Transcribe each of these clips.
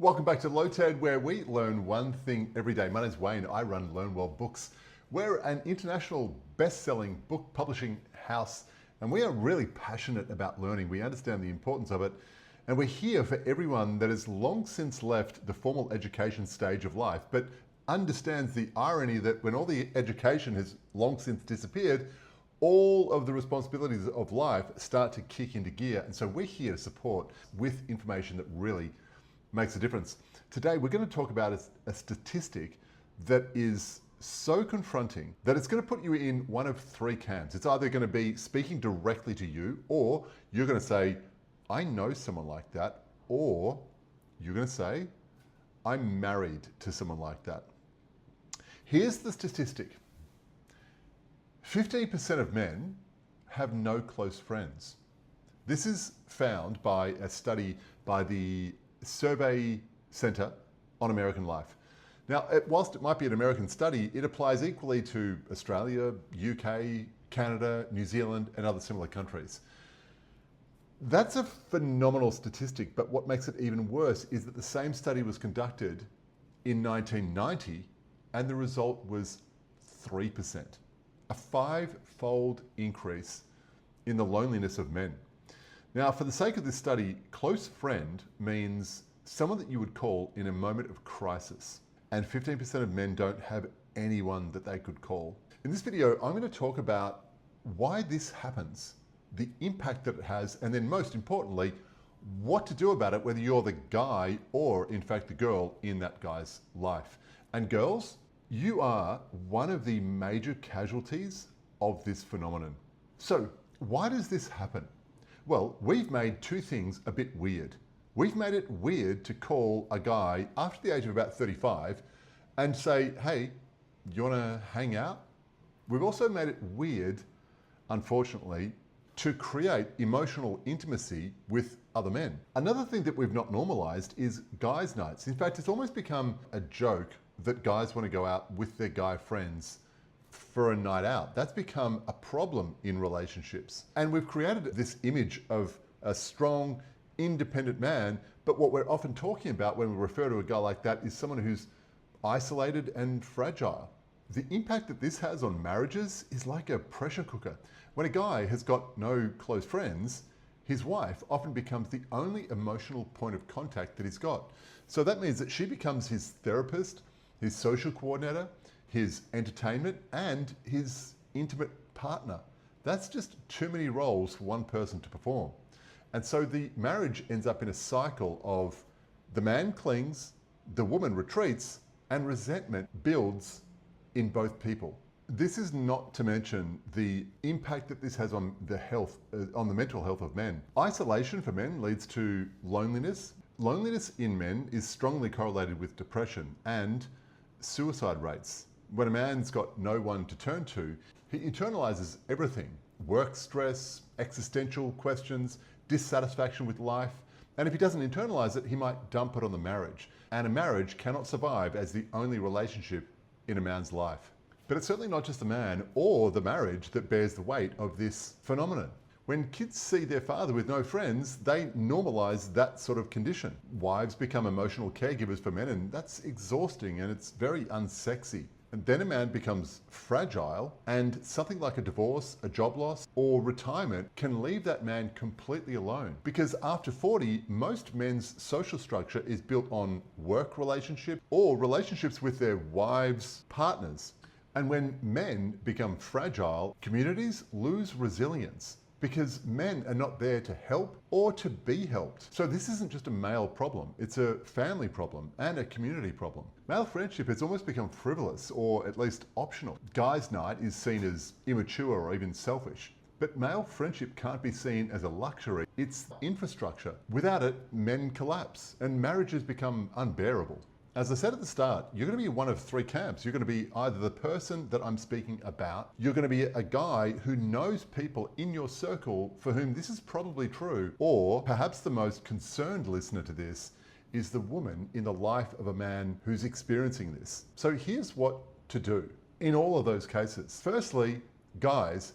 Welcome back to Low Tad, where we learn one thing every day. My name's Wayne. I run Learn Well Books. We're an international best-selling book publishing house, and we are really passionate about learning. We understand the importance of it, and we're here for everyone that has long since left the formal education stage of life, but understands the irony that when all the education has long since disappeared, all of the responsibilities of life start to kick into gear. And so we're here to support with information that really makes a difference. Today, we're going to talk about a statistic that is so confronting that it's going to put you in one of three camps. It's either going to be speaking directly to you, or you're going to say, I know someone like that, or you're going to say, I'm married to someone like that. Here's the statistic. 15% of men have no close friends. This is found by a study by the Survey Center on American Life. Now, whilst it might be an American study, it applies equally to Australia, UK, Canada, New Zealand, and other similar countries. That's a phenomenal statistic, but what makes it even worse is that the same study was conducted in 1990, and the result was 3%. A 5-fold increase in the loneliness of men. Now, for the sake of this study, close friend means someone that you would call in a moment of crisis. And 15% of men don't have anyone that they could call. In this video, I'm going to talk about why this happens, the impact that it has, and then most importantly, what to do about it, whether you're the guy or in fact the girl in that guy's life. And girls, you are one of the major casualties of this phenomenon. So why does this happen? Well, we've made two things a bit weird. We've made it weird to call a guy after the age of about 35 and say, hey, you wanna hang out? We've also made it weird, unfortunately, to create emotional intimacy with other men. Another thing that we've not normalized is guys' nights. In fact, it's almost become a joke that guys want to go out with their guy friends for a night out. That's become a problem in relationships. And we've created this image of a strong, independent man, but what we're often talking about when we refer to a guy like that is someone who's isolated and fragile. The impact that this has on marriages is like a pressure cooker. When a guy has got no close friends, his wife often becomes the only emotional point of contact that he's got. So that means that she becomes his therapist, his social coordinator, his entertainment, and his intimate partner. That's just too many roles for one person to perform. And so the marriage ends up in a cycle of the man clings, the woman retreats, and resentment builds in both people. This is not to mention the impact that this has on the health, on the mental health of men. Isolation for men leads to loneliness. Loneliness in men is strongly correlated with depression and suicide rates. When a man's got no one to turn to, he internalizes everything. Work stress, existential questions, dissatisfaction with life. And if he doesn't internalize it, he might dump it on the marriage. And a marriage cannot survive as the only relationship in a man's life. But it's certainly not just the man or the marriage that bears the weight of this phenomenon. When kids see their father with no friends, they normalize that sort of condition. Wives become emotional caregivers for men, and that's exhausting and it's very unsexy. And then a man becomes fragile, and something like a divorce, a job loss, or retirement can leave that man completely alone. Because after 40, most men's social structure is built on work relationships or relationships with their wives, partners. And when men become fragile, communities lose resilience, because men are not there to help or to be helped. So this isn't just a male problem, it's a family problem and a community problem. Male friendship has almost become frivolous, or at least optional. Guys' night is seen as immature or even selfish. But male friendship can't be seen as a luxury, it's infrastructure. Without it, men collapse and marriages become unbearable. As I said at the start, you're going to be one of three camps. You're going to be either the person that I'm speaking about, you're going to be a guy who knows people in your circle for whom this is probably true, or perhaps the most concerned listener to this is the woman in the life of a man who's experiencing this. So here's what to do in all of those cases. Firstly, guys,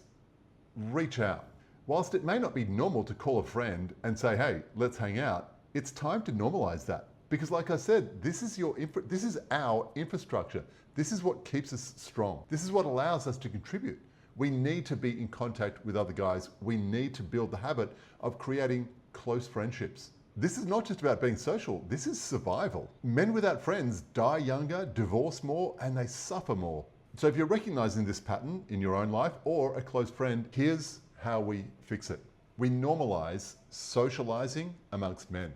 reach out. Whilst it may not be normal to call a friend and say, hey, let's hang out, it's time to normalize that. Because like I said, this is our infrastructure. This is what keeps us strong. This is what allows us to contribute. We need to be in contact with other guys. We need to build the habit of creating close friendships. This is not just about being social, this is survival. Men without friends die younger, divorce more, and they suffer more. So if you're recognizing this pattern in your own life or a close friend, here's how we fix it. We normalize socializing amongst men,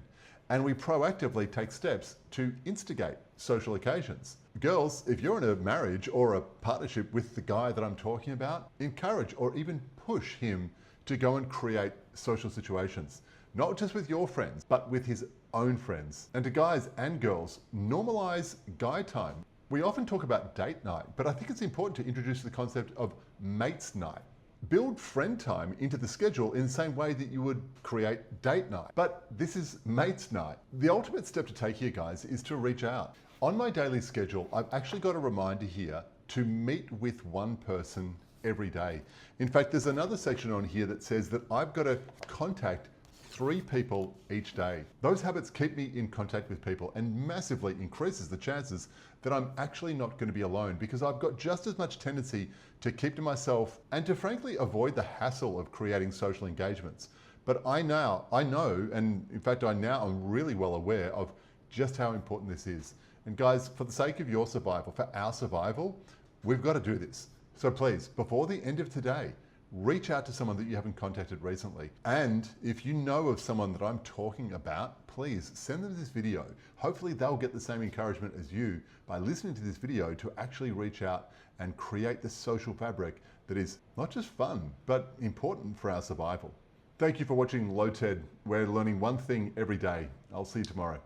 and we proactively take steps to instigate social occasions. Girls, if you're in a marriage or a partnership with the guy that I'm talking about, encourage or even push him to go and create social situations. Not just with your friends, but with his own friends. And to guys and girls, normalize guy time. We often talk about date night, but I think it's important to introduce the concept of mates night. Build friend time into the schedule in the same way that you would create date night. But this is mates night. The ultimate step to take here, guys, is to reach out. On my daily schedule, I've actually got a reminder here to meet with one person every day. In fact, there's another section on here that says that I've got to contact 3 people each day. Those habits keep me in contact with people and massively increases the chances that I'm actually not going to be alone, because I've got just as much tendency to keep to myself and to frankly avoid the hassle of creating social engagements. But I know, and in fact I'm really well aware of just how important this is. And guys, for the sake of your survival, for our survival, we've got to do this. So please, before the end of today, reach out to someone that you haven't contacted recently. And if you know of someone that I'm talking about, please send them this video. Hopefully they'll get the same encouragement as you by listening to this video to actually reach out and create the social fabric that is not just fun, but important for our survival. Thank you for watching Low TED. We're learning one thing every day. I'll see you tomorrow.